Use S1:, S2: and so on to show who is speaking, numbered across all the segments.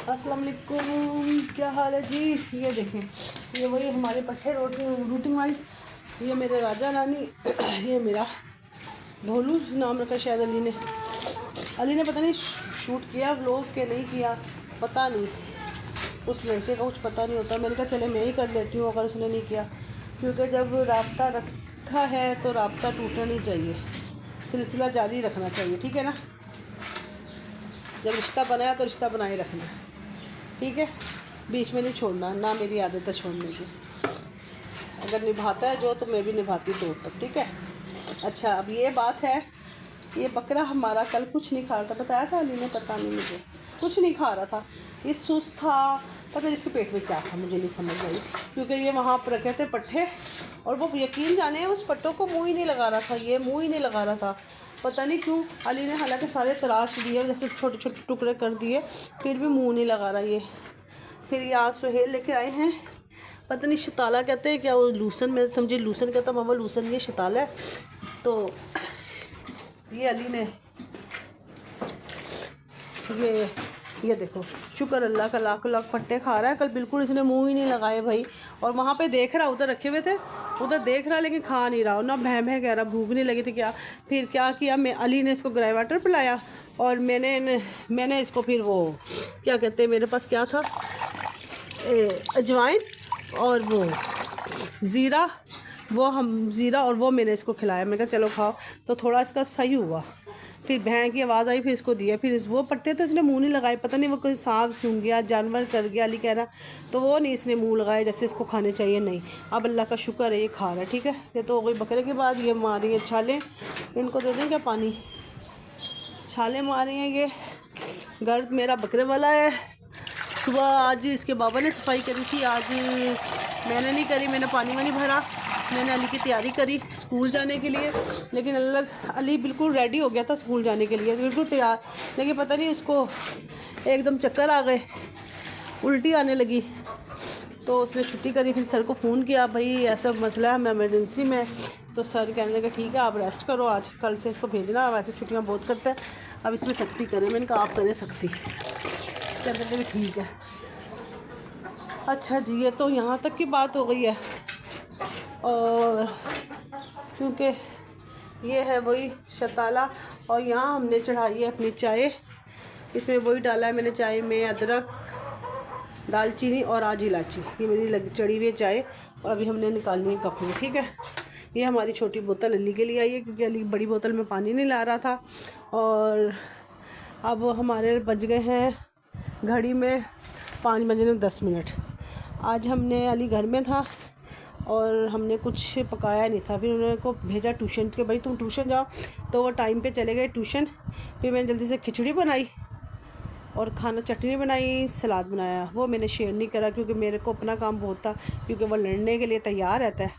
S1: अस्सलाम वालेकुम, क्या हाल है जी। ये देखें, ये वही हमारे पट्टे रूटिंग वाइज। ये मेरे राजा रानी, ये मेरा भोलू नाम रखा शायद अली ने पता नहीं शूट किया व्लॉग के नहीं किया, पता नहीं, उस लड़के का कुछ पता नहीं होता। मैंने कहा चले मैं ही कर लेती हूँ अगर उसने नहीं किया, क्योंकि जब राब्ता रखा है तो राब्ता टूटना नहीं चाहिए, सिलसिला जारी रखना चाहिए, ठीक है ना। जब रिश्ता बनाया तो रिश्ता बनाए रखना, ठीक है, बीच में नहीं छोड़ना, ना मेरी आदत है छोड़ने की। अगर निभाता है जो तो मैं भी निभाती तोड़ तक, ठीक है। अच्छा, अब ये बात है, ये बकरा हमारा कल कुछ नहीं खा रहा था, बताया था अली ने, पता नहीं मुझे, कुछ नहीं खा रहा था, ये सुस्त था, पता नहीं इसके पेट में क्या था, मुझे नहीं समझ आई, क्योंकि ये वहाँ पर रखे थे पट्टे और वो यकीन जाने उस पट्टों को मुँह ही नहीं लगा रहा था, ये मुँह ही नहीं लगा रहा था, पता नहीं क्यों। अली ने हालांकि सारे तराश दिए, जैसे छोटे छोटे टुकड़े कर दिए, फिर भी मुँह नहीं लगा रहा ये। फिर यहाँ सुहेल लेके आए हैं, पता नहीं शताला कहते हैं क्या, वो लूसन, मैं समझे लूसन कहता, मामा लूसन, ये शताला है। तो ये अली ने ये देखो, शुक्र अल्लाह का, लाख लाख पट्टे खा रहा है। कल बिल्कुल इसने मुंह ही नहीं लगाए भाई, और वहाँ पे देख रहा, उधर रखे हुए थे, उधर देख रहा लेकिन खा नहीं रहा, ना भैं भैं कह रहा, भूख नहीं लगी थी क्या। फिर क्या किया, मैं अली ने इसको ग्राई वाटर पिलाया, और मैंने इसको फिर वो क्या कहते हैं, मेरे पास क्या था, अजवाइन और वो ज़ीरा, ज़ीरा और वो मैंने इसको खिलाया। मैं कहा चलो खाओ, तो थोड़ा इसका सही हुआ। फिर भैं की आवाज़ आई, फिर इसको दिया, फिर वो पट्टे तो इसने मुंह नहीं लगाए, पता नहीं वो कोई सांप सूंघ गया, जानवर कर गया, अली कह रहा, तो वो नहीं इसने मुंह लगाए जैसे इसको खाने चाहिए, नहीं। अब अल्लाह का शुक्र है ये खा रहा है, ठीक है। ये तो हो गई बकरे के बाद, ये मार रही है छाले, इनको दे दें क्या पानी, छाले मार रही हैं ये। घर मेरा बकरे वाला है। सुबह आज इसके बाबा ने सफाई करी थी, आज मैंने नहीं करी, मैंने पानी वानी भरा, मैंने अली की तैयारी करी स्कूल जाने के लिए, लेकिन अली बिल्कुल रेडी हो गया था स्कूल जाने के लिए, बिल्कुल तैयार, लेकिन पता नहीं उसको एकदम चक्कर आ गए, उल्टी आने लगी, तो उसने छुट्टी करी। फिर सर को फ़ोन किया, भाई ऐसा मसला है, मैं इमरजेंसी में, तो सर कहने लगे ठीक है आप रेस्ट करो, आज कल से इसको भेजना, वैसे छुट्टियाँ बहुत करता है, अब इसमें सख्ती करें। मैंने कहा आप करें सख्ती, कहने लगे ठीक है। अच्छा जी, ये तो यहाँ तक की बात हो गई है। और क्योंकि ये है वही शताला, और यहाँ हमने चढ़ाई है अपनी चाय, इसमें वही डाला है मैंने चाय में, अदरक, दालचीनी और आज इलायची, ये मेरी चढ़ी हुई है चाय, और अभी हमने निकालनी है कप में, ठीक है। ये हमारी छोटी बोतल अली के लिए आई है, क्योंकि अली बड़ी बोतल में पानी नहीं ला रहा था। और अब हमारे बज गए हैं घड़ी में 5:10। आज हमने अली घर में था और हमने कुछ पकाया नहीं था, फिर उन्होंने को भेजा ट्यूशन के, भाई तुम ट्यूशन जाओ, तो वो टाइम पे चले गए ट्यूशन। फिर मैंने जल्दी से खिचड़ी बनाई और खाना, चटनी बनाई, सलाद बनाया, वो मैंने शेयर नहीं करा क्योंकि मेरे को अपना काम बहुत था, क्योंकि वो लड़ने के लिए तैयार रहता है,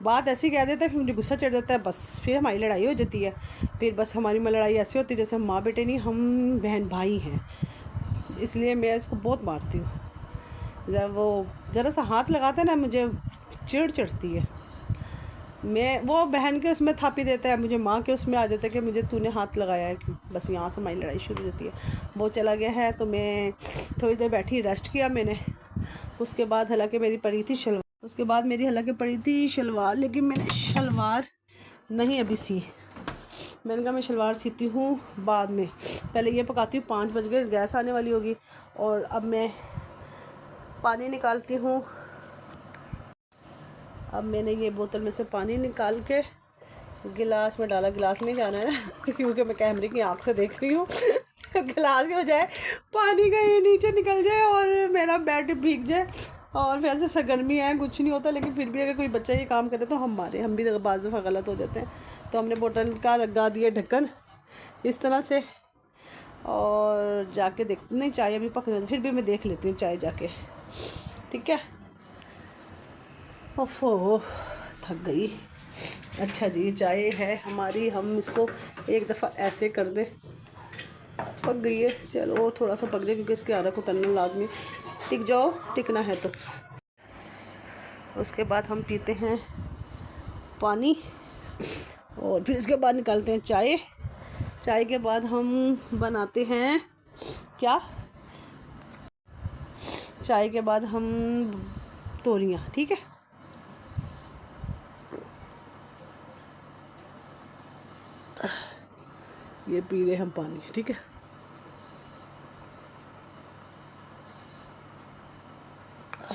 S1: बात ऐसी कह देता है, फिर मुझे गुस्सा चढ़ जाता है, बस फिर हमारी लड़ाई हो जाती है। फिर बस हमारी लड़ाई ऐसी होती है जैसे हम माँ बेटे नहीं, हम बहन भाई हैं, इसलिए मैं उसको बहुत मारती हूँ। जब वो ज़रा सा हाथ लगाता है ना, मुझे चिढ़ चढ़ती है। मैं वो बहन के उसमें थापी देता है, मुझे माँ के उसमें आ जाता है कि मुझे तूने हाथ लगाया है क्यों, बस यहाँ से हमारी लड़ाई शुरू होती है। वो चला गया है तो मैं थोड़ी देर बैठी, रेस्ट किया मैंने। उसके बाद हालांकि मेरी पड़ी थी शलवार, लेकिन मैंने शलवार नहीं अभी सी, मैंने कहा मैं शलवार सीती हूँ बाद में, पहले ये पकाती हूँ, 5 बज गए, गैस आने वाली होगी। और अब मैं पानी निकालती हूँ, अब मैंने ये बोतल में से पानी निकाल के गिलास में डाला, गिलास में जाना है ना क्योंकि मैं कैमरे की आँख से देख रही हूँ गिलास के बजाय पानी का ये नीचे निकल जाए और मेरा बेड भीग जाए। और वैसे से गर्मी है, कुछ नहीं होता, लेकिन फिर भी अगर कोई बच्चा ये काम करे तो हम भी बाज़ दफ़ा गलत हो जाते हैं। तो हमने बोतल का लगा दिया ढक्कन इस तरह से, और जाके देखते, नहीं चाय अभी पकने तो फिर भी मैं देख लेती हूँ चाय जाके, ठीक है। ओफो, थक गई। अच्छा जी, चाय है हमारी, हम इसको एक दफ़ा ऐसे कर दें, पक गई है, चलो और थोड़ा सा पक जाए क्योंकि इसके आधा को तलना लाजमी, टिक जाओ, टिकना है तो। उसके बाद हम पीते हैं पानी, और फिर इसके बाद निकालते हैं चाय। चाय के बाद हम बनाते हैं क्या, चाय के बाद हम तोरियाँ, ठीक है। ये पी रहे हम पानी, ठीक है।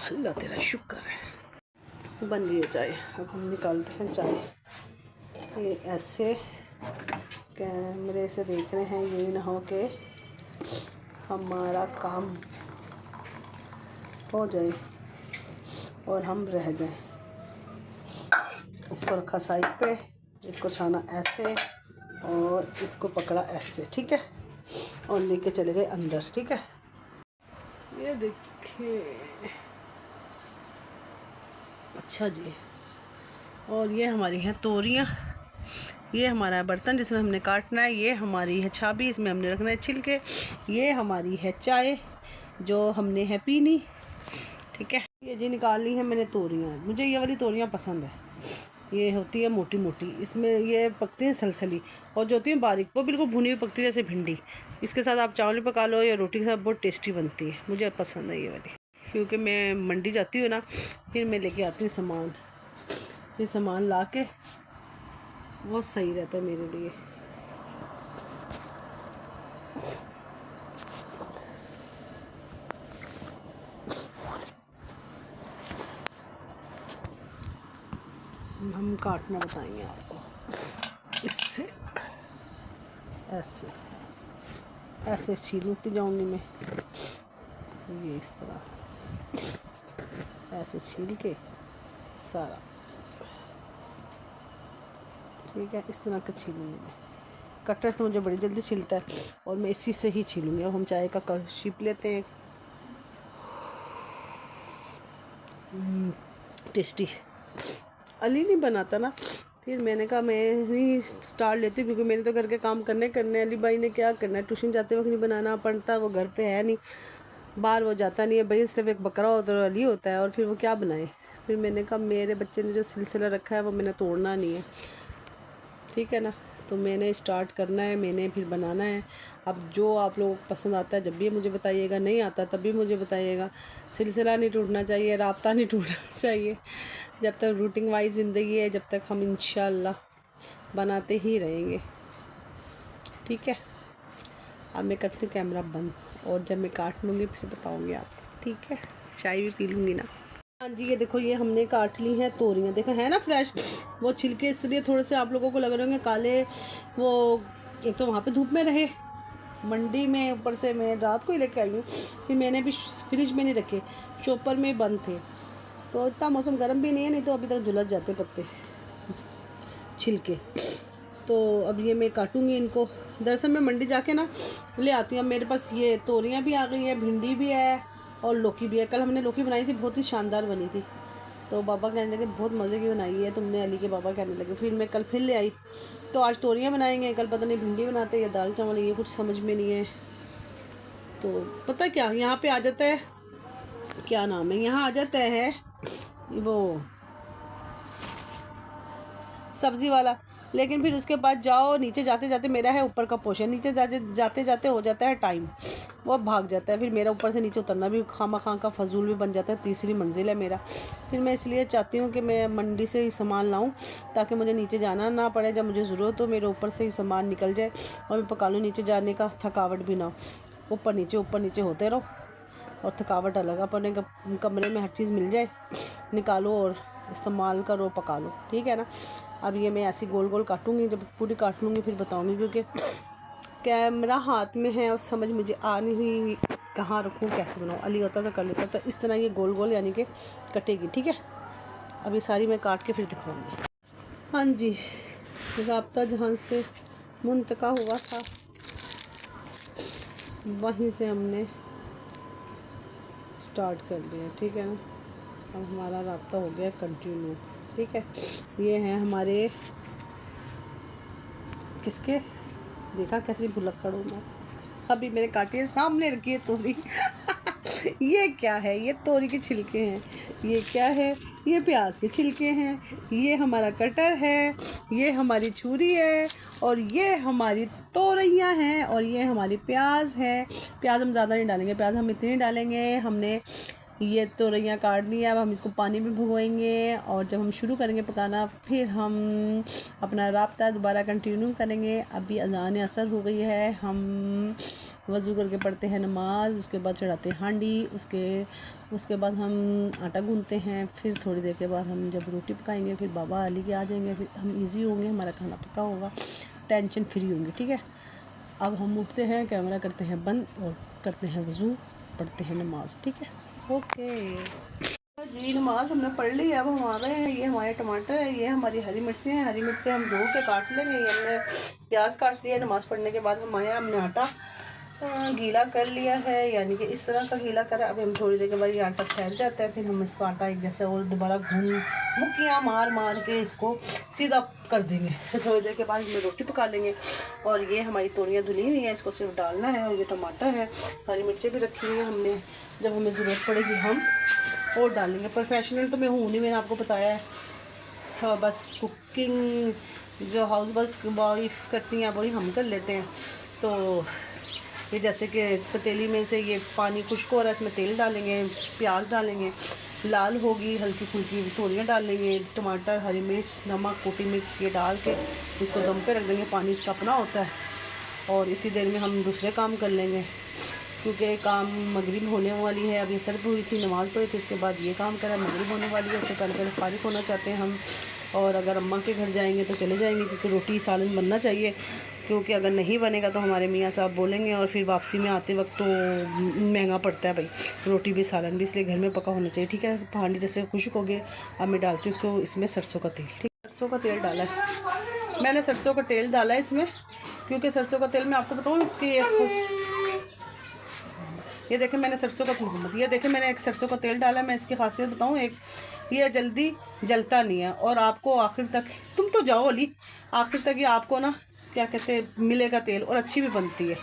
S1: अल्लाह तेरा शुक्र है। बन गई है चाय। अब हम निकालते हैं चाय। ये ऐसे कैमरे से देख रहे हैं, ये ना हो कि हमारा काम हो जाए और हम रह जाएं। इसको रखा साइड पे, इसको छाना ऐसे और इसको पकड़ा ऐसे, ठीक है, और लेके चले गए अंदर, ठीक है। ये देखिए, अच्छा जी। और ये हमारी है तोरियाँ, ये हमारा बर्तन जिसमें हमने काटना है, ये हमारी है छाबी, इसमें हमने रखना है छिलके, ये हमारी है चाय जो हमने है पीनी, ठीक है। ये जी निकाल ली है मैंने तोरियाँ। मुझे ये वाली तोरियाँ पसंद है, ये होती है मोटी मोटी, इसमें ये पकती हैं सलसली, और जो होती है बारीक वो बिल्कुल भुनी हुई पकती है जैसे भिंडी। इसके साथ आप चावल पका लो या रोटी के साथ, बहुत टेस्टी बनती है। मुझे पसंद है ये वाली, क्योंकि मैं मंडी जाती हूँ ना, फिर मैं लेके आती हूँ सामान, ये सामान ला के बहुत सही रहता है मेरे लिए। हम काटना बताएंगे आपको, इससे ऐसे ऐसे छीलती जाऊंगी मैं, ये इस तरह ऐसे छील के सारा, ठीक है। इस तरह का छीलूंगी मैं, कटर से मुझे बड़ी जल्दी छिलता है और मैं इसी से ही छीलूंगी। अब हम चाय का कप छिप लेते हैं, टेस्टी। अली नहीं बनाता ना, फिर मैंने कहा मैं ही स्टार्ट लेती हूँ, क्योंकि मैंने तो घर के काम करने अली भाई ने क्या करना है, ट्यूशन जाते वक्त नहीं बनाना पड़ता, वो घर पे है नहीं, बाहर वो जाता नहीं है भाई, सिर्फ एक बकरा होता है और अली होता है, और फिर वो क्या बनाए। फिर मैंने कहा मेरे बच्चे ने जो सिलसिला रखा है वो मैंने तोड़ना नहीं है, ठीक है ना, तो मैंने स्टार्ट करना है, मैंने फिर बनाना है। अब जो आप लोगों को पसंद आता है जब भी मुझे बताइएगा, नहीं आता तब भी मुझे बताइएगा। सिलसिला नहीं टूटना चाहिए, राब्ता नहीं टूटना चाहिए। जब तक रूटीन वाइज ज़िंदगी है, जब तक हम इंशाल्लाह बनाते ही रहेंगे, ठीक है। अब मैं करती हूँ कैमरा बंद, और जब मैं काट लूँगी फिर बताऊँगी आपको, ठीक है। चाय भी पी लूँगी ना। हाँ जी, ये देखो, ये हमने काट ली है तोरियाँ, देखो है ना फ्रेश। वो छिलके इसलिए थोड़े से आप लोगों को लग रहे होंगे काले, वो एक तो वहाँ पे धूप में रहे मंडी में, ऊपर से मैं रात को ही लेके आई हूँ, फिर मैंने भी फ्रिज में नहीं रखे, चॉपर में बंद थे, तो इतना मौसम गर्म भी नहीं है, नहीं तो अभी तक झुलस जाते पत्ते छिलके। तो अब ये मैं काटूँगी इनको। दरअसल मैं मंडी जाके ना ले आती हूँ। अब मेरे पास ये तोरियाँ भी आ गई है, भिंडी भी है और लौकी भी है। कल हमने लौकी बनाई थी, बहुत ही शानदार बनी थी, तो बाबा कहने लगे बहुत मज़े की बनाई है तुमने, अली के बाबा कहने लगे। फिर मैं कल फिर ले आई, तो आज तोरियाँ बनाएंगे, कल पता नहीं भिंडी बनाते या दाल चावल, ये कुछ समझ में नहीं है। तो पता क्या, यहाँ पे आ जाता है, क्या नाम है, यहाँ आ जाता है वो सब्ज़ी वाला, लेकिन फिर उसके बाद जाओ नीचे जाते जाते, मेरा है ऊपर का पोर्शन, नीचे जाते जाते हो जाता है टाइम, वो भाग जाता है। फिर मेरा ऊपर से नीचे उतरना भी खामा खां का फजूल भी बन जाता है, तीसरी मंजिल है मेरा। फिर मैं इसलिए चाहती हूँ कि मैं मंडी से ही सामान लाऊं, ताकि मुझे नीचे जाना ना पड़े, जब मुझे ज़रूरत हो मेरे ऊपर से ही सामान निकल जाए और मैं पका लूँ, नीचे जाने का थकावट भी ना हो। ऊपर नीचे होते रहो और थकावट अलग, अपने कमरे में हर चीज़ मिल जाए, निकालो और इस्तेमाल करो, पका लो, ठीक है ना। अब ये मैं ऐसी गोल गोल काटूंगी, जब पूरी काट लूँगी फिर बताऊंगी, क्योंकि कैमरा हाथ में है और समझ मुझे आ नहीं हुई कहाँ रखूँ, कैसे बनाऊँ। अली होता तो कर लेता, तो इस तरह ये गोल गोल यानी कि कटेगी, ठीक है। अब ये सारी मैं काट के फिर दिखाऊंगी। हाँ जी, राब्ता जहाँ से मुंतका हुआ था वहीं से हमने स्टार्ट कर दिया, ठीक है ना। अब हमारा राब्ता हो गया कंटिन्यू, ठीक है। ये हैं हमारे किसके, देखा कैसी भुलक्कड़ हूँ मैं। अभी मैंने काटी है, सामने रखी है तोरी ये क्या है, ये तोरी के छिलके हैं। ये क्या है, ये प्याज के छिलके हैं। ये हमारा कटर है, ये हमारी छुरी है, और ये हमारी तोरियाँ हैं, और ये हमारी प्याज है। प्याज हम ज़्यादा नहीं डालेंगे, प्याज हम इतनी डालेंगे, हमने ये तोरइयाँ काट दी है, अब हम इसको पानी में भिगोएंगे और जब हम शुरू करेंगे पकाना फिर हम अपना राब्ता दोबारा कंटिन्यू करेंगे। अभी अज़ान असर हो गई है, हम वज़ू करके पढ़ते हैं नमाज, उसके बाद चढ़ाते हैं हांडी, उसके बाद हम आटा गूंथते हैं, फिर थोड़ी देर के बाद हम जब रोटी पकाएंगे फिर बाबा अली के आ जाएंगे, फिर हम इजी होंगे, हमारा खाना पका होगा, टेंशन फ्री होंगे। ठीक है, अब हम उठते हैं, कैमरा करते हैं बंद और करते हैं वज़ू, पढ़ते हैं नमाज। ठीक है, ओके जी, नमाज हमने पढ़ ली। अब हम आ गए हैं, ये हमारे टमाटर है, ये हमारी हरी मिर्चें हैं, हरी मिर्चें हम धो के काट लेंगे। ये हमने प्याज काट लिया नमाज पढ़ने के बाद। हम आए, हमने आटा गीला कर लिया है, यानी कि इस तरह का गीला करा। अभी हम थोड़ी देर के बाद ये आटा फैल जाता है, फिर हम इसको आटा एक जैसे और दोबारा मुक्कियाँ मार मार के इसको सीधा कर देंगे। फिर थोड़ी देर के बाद हम रोटी पका लेंगे। और ये हमारी तोरियाँ धुली हुई हैं, इसको सिर्फ डालना है। और ये टमाटर है, हरी मिर्चें भी रखी हुई हैं हमने, जब हमें ज़रूरत पड़ेगी हम और डालेंगे। प्रोफेशनल तो मैं हूँ नहीं, मैंने आपको बताया है। हाँ, बस कुकिंग जो हाउस वाइफ करती हैं वही हम कर लेते हैं। तो ये जैसे कि पतीली में से ये पानी खुश्क हो रहा है, इसमें तेल डालेंगे, प्याज डालेंगे, लाल होगी हल्की फुल्की तोरियाँ डाल लेंगे, टमाटर, हरी मिर्च, नमक, कोटी मिर्च ये डाल के इसको दम पे रख देंगे। पानी इसका अपना होता है और इतनी देर में हम दूसरे काम कर लेंगे, क्योंकि काम मगरिब होने वाली है। अभी सर्द हुई थी, नमाज़ पढ़ी थी, उसके बाद ये काम करा, मगरिब होने वाली है। उससे पहले फारिग होना चाहते हैं हम। और अगर अम्मा के घर जाएंगे तो चले जाएंगे, क्योंकि रोटी सालन बनना चाहिए, क्योंकि अगर नहीं बनेगा तो हमारे मियाँ साहब बोलेंगे और फिर वापसी में आते वक्त तो महंगा पड़ता है भाई, रोटी भी सालन भी, इसलिए घर में पका होना चाहिए। ठीक है, हांडी जैसे खुश्क हो गए, अब मैं डालती हूँ इसको, इसमें सरसों का तेल। ठीक है, सरसों का तेल डाला है मैंने, सरसों का तेल डाला है इसमें, क्योंकि सरसों का तेल मैं आपको बताऊँ इसकी ये देखें मैंने सरसों का तेल, ये देखें मैंने एक सरसों का तेल डाला है। मैं इसकी खासियत बताऊँ, एक ये जल्दी जलता नहीं है और आपको आखिर तक, तुम तो जाओ अली, आखिर तक ये आपको ना क्या कहते हैं मिलेगा तेल, और अच्छी भी बनती है।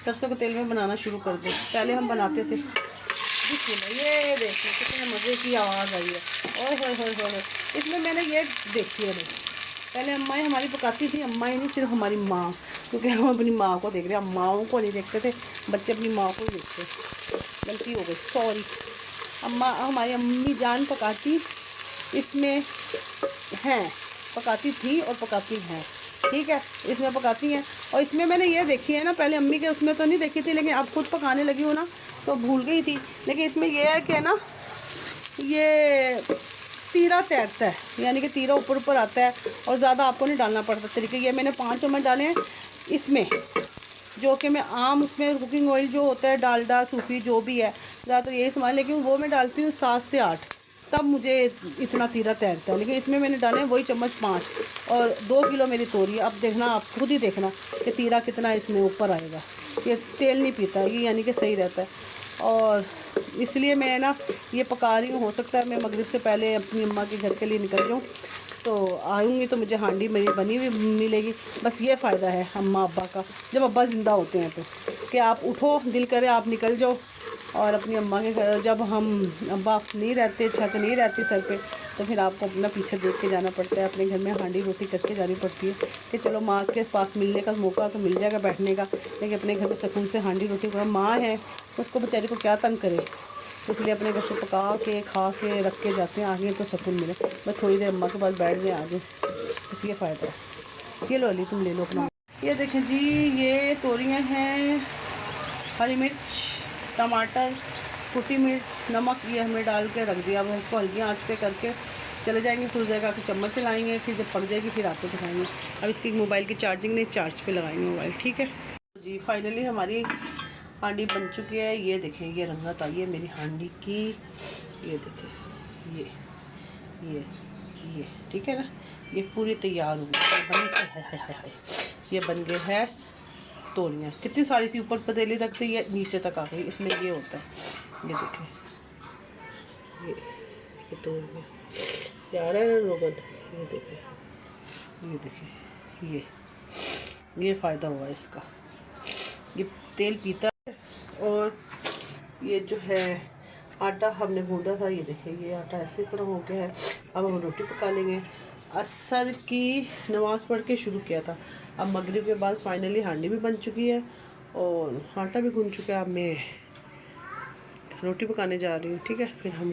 S1: सरसों के तेल में बनाना शुरू कर दो, पहले हम बनाते थे। ये देखिए कितने मज़े की आवाज़ आई है, ओए होए होए होए। इसमें मैंने ये देखी है भाई, पहले अम्माएँ हमारी पकाती थी, अम्माएँ नहीं सिर्फ हमारी माँ, क्योंकि हम अपनी माँ को देख रहे हैं, हम माँओं को नहीं देखते थे, बच्चे अपनी माँ को ही देखते। गलती हो गई, सॉरी। अम्मा हमारी अम्मी जान पकाती इसमें हैं, पकाती थी और पकाती हैं। ठीक है, इसमें पकाती हैं। और इसमें मैंने ये देखी है ना, पहले अम्मी के उसमें तो नहीं देखी थी, लेकिन अब खुद पकाने लगी हो ना तो भूल गई थी। लेकिन इसमें यह है कि ना ये तीरा तैरता है, यानी कि तीरा ऊपर ऊपर आता है और ज़्यादा आपको नहीं डालना पड़ता। तरीके ये मैंने 5 चम्मच डाले हैं इसमें, जो कि मैं आम उसमें कुकिंग ऑयल जो होता है, डालडा, सूफी जो भी है, ज़्यादातर यही इस्तेमाल, लेकिन वो मैं डालती हूँ 7 से 8, तब मुझे इतना तीरा तैरता है। लेकिन इसमें मैंने डाले हैं वही चम्मच 5, और 2 किलो मेरी तोरी। अब देखना, आप खुद ही देखना कि तीरा कितना इसमें ऊपर आएगा। ये तेल नहीं पीता, ये यानी कि सही रहता है। और इसलिए मैं ना ये पका रही हूँ, हो सकता है मैं मगरिब से पहले अपनी अम्मा के घर के लिए निकल जाऊँ, तो आऊँगी तो मुझे हांडी मेरी बनी हुई मिलेगी। बस ये फ़ायदा है अम्मा अब्बा का, जब अब्बा ज़िंदा होते हैं तो, कि आप उठो, दिल करे आप निकल जाओ। और अपनी अम्मा के घर जब हम अब्बा नहीं रहते, छत नहीं रहती सर पे, तो फिर आपको अपना पीछे देख के जाना पड़ता है, अपने घर में हांडी रोटी करके जानी पड़ती है कि चलो माँ के पास मिलने का मौका तो मिल जाएगा बैठने का, लेकिन अपने घर में सुकून से हांडी रोटी का, माँ है उसको बेचारी को क्या तंग करे, इसलिए अपने घर से पका के खा के रख के जाते हैं, आगे तो सुकून मिले। बस थोड़ी देर अम्मा के पास बैठ जाए आगे, इसलिए फ़ायदा है। ये लो अली, तुम ले लो अपना। ये देखें जी, ये तोरियाँ हैं, हरी मिर्च, टमाटर, कुटी मिर्च, नमक, ये हमने डाल के रख दिया। अब इसको हल्की आंच पे करके चले जाएंगे, थोड़ी देर आके चम्मच चलाएंगे, फिर जब पक जाएगी फिर आपको दिखाएंगे। अब इसकी मोबाइल की चार्जिंग नहीं, चार्ज पे लगाएंगे मोबाइल। ठीक है जी, फाइनली हमारी हांडी बन चुकी है। ये देखें, ये रंगत आई है मेरी हांडी की, ये देखें, ये ठीक है ना, ये पूरी तैयार हो गई, ये बन गए है तोरियाँ। कितनी सारी थी, ऊपर पतीली तक थी, ये नीचे तक आ गई। इसमें ये होता है, ये देखें, ये तोरियाँ यार है रोगन, ये देखें, ये फ़ायदा हुआ इसका, ये तेल पीता है। और ये जो है आटा हमने गूंदा था, ये देखें, ये आटा ऐसे तरह हो गया है। अब हम रोटी पका लेंगे। असर की नमाज़ पढ़ के शुरू किया था, अब मगरिब के बाद फाइनली हांडी भी बन चुकी है और आटा भी गूंद चुका है। अब मैं रोटी पकाने जा रही हूँ, ठीक है। फिर हम